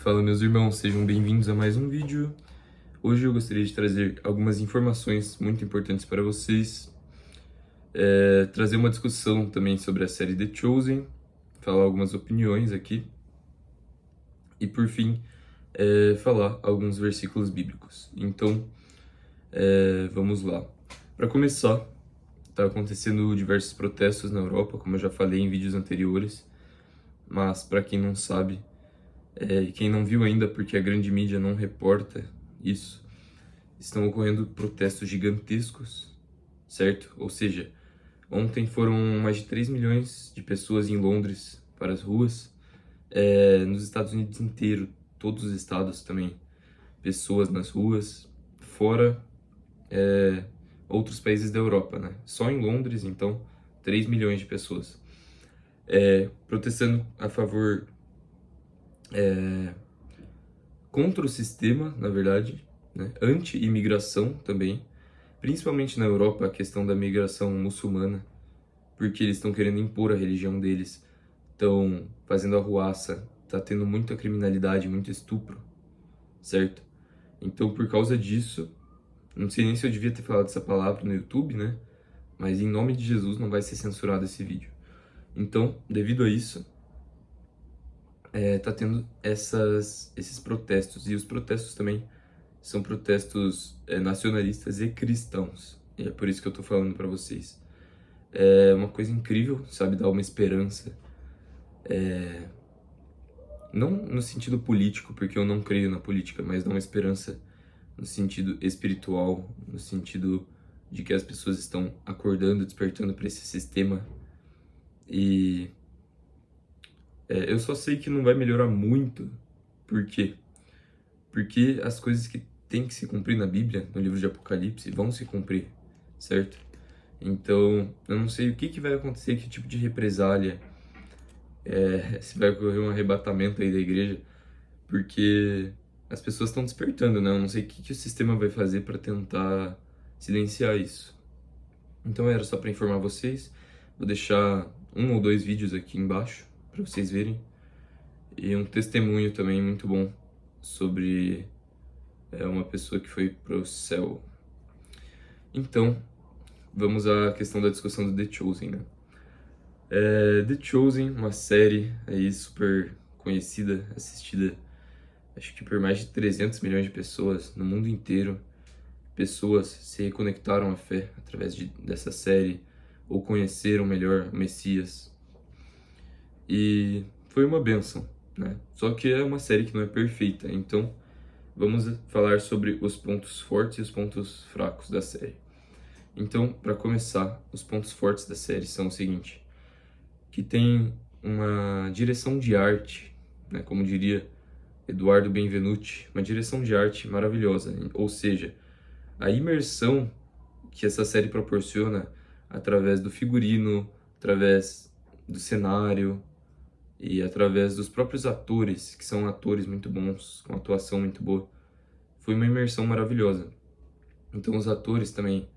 Fala, meus irmãos, sejam bem-vindos a mais um vídeo. Hoje eu gostaria de trazer algumas informações muito importantes para vocês, trazer uma discussão também sobre a série The Chosen, falar algumas opiniões aqui e, por fim, falar alguns versículos bíblicos. Então, vamos lá. Para começar, está acontecendo diversos protestos na Europa, como eu já falei em vídeos anteriores, mas para quem não sabe, e quem não viu ainda porque a grande mídia não reporta isso, estão ocorrendo protestos gigantescos, certo? Ou seja, ontem foram mais de 3 milhões de pessoas em Londres para as ruas, nos Estados Unidos inteiro, todos os estados também, pessoas nas ruas, fora outros países da Europa, né? Só em Londres, então, 3 milhões de pessoas. Protestando a favor contra o sistema, na verdade, né? Anti-imigração também, principalmente na Europa, a questão da migração muçulmana, porque eles estão querendo impor a religião deles, estão fazendo arruaça, tá tendo muita criminalidade, muito estupro, certo? Então, por causa disso, não sei nem se eu devia ter falado essa palavra no YouTube, né? Mas em nome de Jesus não vai ser censurado esse vídeo. Então, devido a isso, tá tendo esses protestos. E os protestos também são protestos nacionalistas e cristãos. E é por isso que eu tô falando para vocês. É uma coisa incrível, sabe? Dá uma esperança. Não no sentido político, porque eu não creio na política, mas dá uma esperança no sentido espiritual, no sentido de que as pessoas estão acordando, despertando para esse sistema. E eu só sei que não vai melhorar muito. Por quê? Porque as coisas que tem que se cumprir na Bíblia, no livro de Apocalipse, vão se cumprir, certo? Então, eu não sei o que vai acontecer, que tipo de represália, se vai ocorrer um arrebatamento aí da igreja, porque as pessoas estão despertando, né? Eu não sei o que o sistema vai fazer para tentar silenciar isso. Então era só para informar vocês. Vou deixar 1 ou 2 vídeos aqui embaixo para vocês verem. E um testemunho também muito bom sobre uma pessoa que foi pro céu. Então, vamos à questão da discussão do The Chosen, né? The Chosen, uma série aí super conhecida, assistida, acho que por mais de 300 milhões de pessoas no mundo inteiro. Pessoas se reconectaram à fé através dessa série, ou conheceram melhor o Messias. E foi uma bênção, né? Só que é uma série que não é perfeita, então vamos falar sobre os pontos fortes e os pontos fracos da série. Então, para começar, os pontos fortes da série são o seguinte: que tem uma direção de arte, né, como diria Eduardo Benvenuti, uma direção de arte maravilhosa, ou seja, a imersão que essa série proporciona através do figurino, através do cenário e através dos próprios atores, que são atores muito bons, com atuação muito boa, foi uma imersão maravilhosa. Então os atores também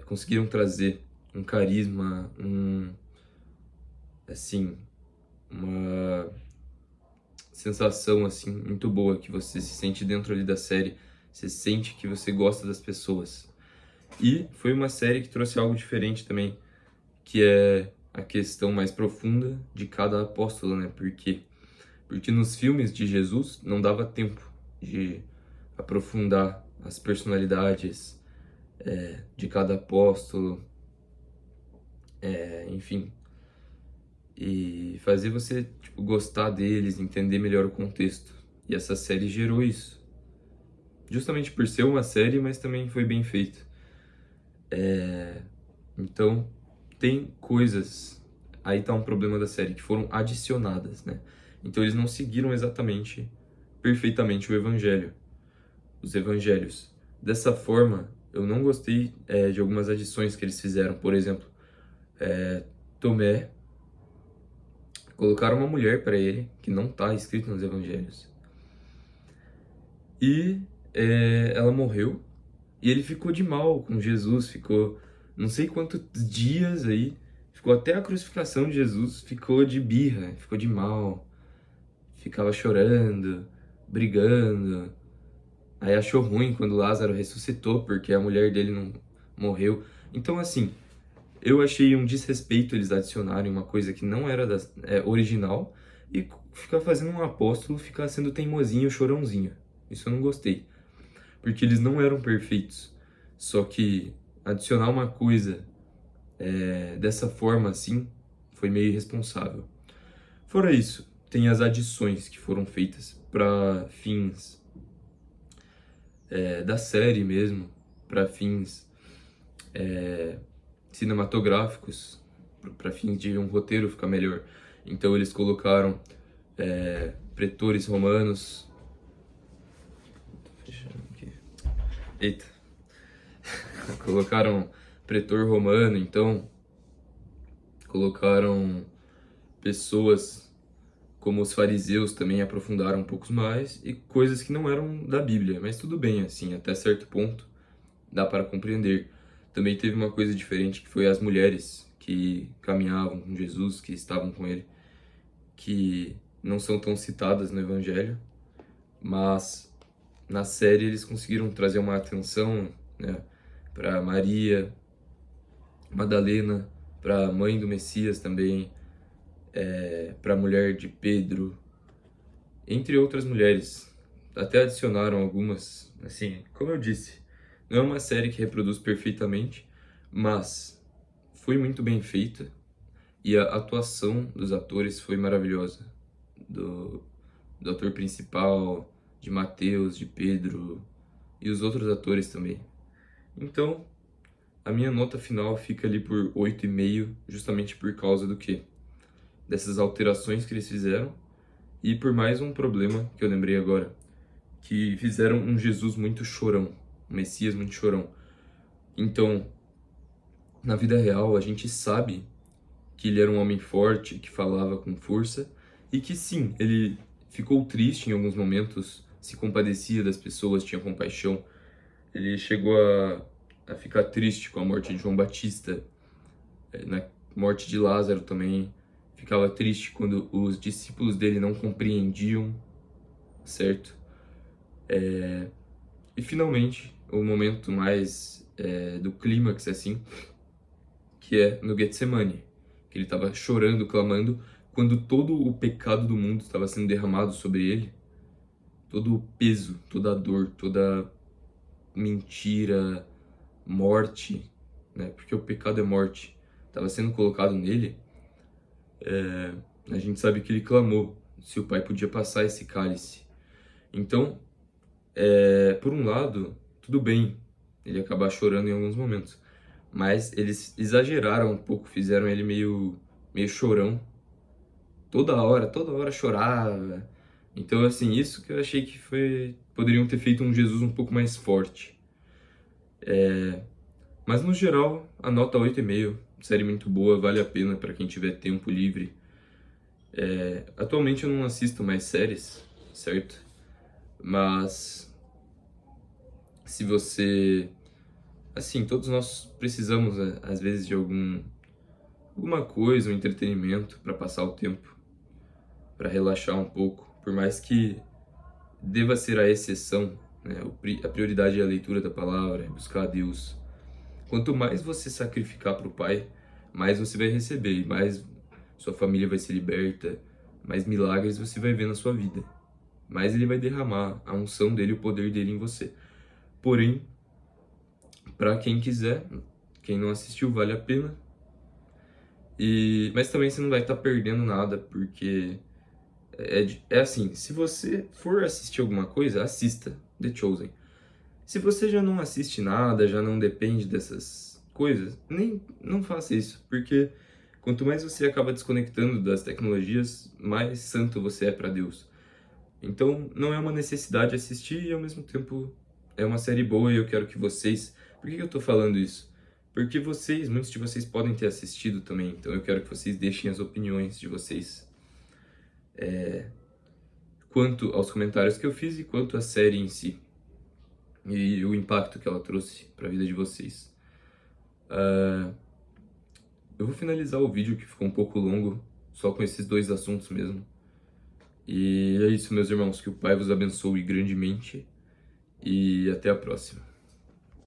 conseguiram trazer um carisma, assim, uma sensação assim muito boa, que você se sente dentro ali da série, você sente que você gosta das pessoas. E foi uma série que trouxe algo diferente também, que é a questão mais profunda de cada apóstolo, né? Por quê? Porque nos filmes de Jesus não dava tempo de aprofundar as personalidades de cada apóstolo, enfim, e fazer você tipo, gostar deles, entender melhor o contexto. E essa série gerou isso. Justamente por ser uma série, mas também foi bem feito. Então, tem coisas, aí tá um problema da série, que foram adicionadas, né? Então eles não seguiram exatamente, perfeitamente o evangelho, os evangelhos. Dessa forma, eu não gostei de algumas adições que eles fizeram. Por exemplo, Tomé, colocaram uma mulher para ele, que não tá escrito nos evangelhos. E ela morreu, e ele ficou de mal com Jesus, ficou não sei quantos dias aí, ficou até a crucificação de Jesus, ficou de birra, ficou de mal, ficava chorando, brigando. Aí achou ruim quando Lázaro ressuscitou, porque a mulher dele não morreu. Então, assim, eu achei um desrespeito eles adicionarem uma coisa que não era original e ficar fazendo um apóstolo ficar sendo teimosinho, chorãozinho. Isso eu não gostei. Porque eles não eram perfeitos. Só que adicionar uma coisa dessa forma assim foi meio irresponsável. Fora isso, tem as adições que foram feitas para fins da série mesmo, para fins cinematográficos, para fins de um roteiro ficar melhor. Então eles colocaram pretores romanos. Tô fechando aqui. Eita. Colocaram pretor romano, então colocaram pessoas como os fariseus também aprofundaram um pouco mais e coisas que não eram da Bíblia, mas tudo bem, assim, até certo ponto dá para compreender. Também teve uma coisa diferente que foi as mulheres que caminhavam com Jesus, que estavam com ele, que não são tão citadas no Evangelho, mas na série eles conseguiram trazer uma atenção, né, para Maria Madalena, para a mãe do Messias também, para a mulher de Pedro, entre outras mulheres. Até adicionaram algumas, assim, como eu disse, não é uma série que reproduz perfeitamente, mas foi muito bem feita e a atuação dos atores foi maravilhosa. Do, do ator principal, de Mateus, de Pedro e os outros atores também. Então, a minha nota final fica ali por 8,5, justamente por causa do quê? Dessas alterações que eles fizeram e por mais um problema que eu lembrei agora, que fizeram um Jesus muito chorão, um Messias muito chorão. Então, na vida real, a gente sabe que ele era um homem forte, que falava com força e que sim, ele ficou triste em alguns momentos, se compadecia das pessoas, tinha compaixão. Ele chegou a ficar triste com a morte de João Batista, na morte de Lázaro também. Ficava triste quando os discípulos dele não compreendiam, certo? E finalmente, o momento mais do clímax, assim, que é no Getsemane, que ele estava chorando, clamando, quando todo o pecado do mundo estava sendo derramado sobre ele, todo o peso, toda a dor, toda mentira, morte, né? Porque o pecado é morte, estava sendo colocado nele. A gente sabe que ele clamou se o Pai podia passar esse cálice. Então, por um lado, tudo bem ele acabar chorando em alguns momentos, mas eles exageraram um pouco, fizeram ele meio chorão. Toda hora chorava. Então, assim, isso que eu achei que poderiam ter feito um Jesus um pouco mais forte. Mas no geral, a nota 8,5, série muito boa, vale a pena para quem tiver tempo livre. Atualmente eu não assisto mais séries, certo? Mas se você... Assim, todos nós precisamos, né, às vezes, de alguma coisa, um entretenimento para passar o tempo, para relaxar um pouco. Por mais que deva ser a exceção, né? A prioridade é a leitura da palavra, é buscar a Deus. Quanto mais você sacrificar para o Pai, mais você vai receber, e mais sua família vai ser liberta, mais milagres você vai ver na sua vida. Mais ele vai derramar a unção dele, o poder dele em você. Porém, para quem quiser, quem não assistiu, vale a pena. Mas também você não vai estar perdendo nada, porque é assim, se você for assistir alguma coisa, assista The Chosen. Se você já não assiste nada, já não depende dessas coisas, nem não faça isso, porque quanto mais você acaba desconectando das tecnologias, mais santo você é para Deus. Então, não é uma necessidade assistir e ao mesmo tempo é uma série boa e eu quero que vocês... Por que eu tô falando isso? Porque muitos de vocês podem ter assistido também, então eu quero que vocês deixem as opiniões de vocês quanto aos comentários que eu fiz e quanto à série em si e o impacto que ela trouxe para a vida de vocês. Eu vou finalizar o vídeo que ficou um pouco longo, só com esses dois assuntos mesmo. E é isso, meus irmãos, que o Pai vos abençoe grandemente e até a próxima.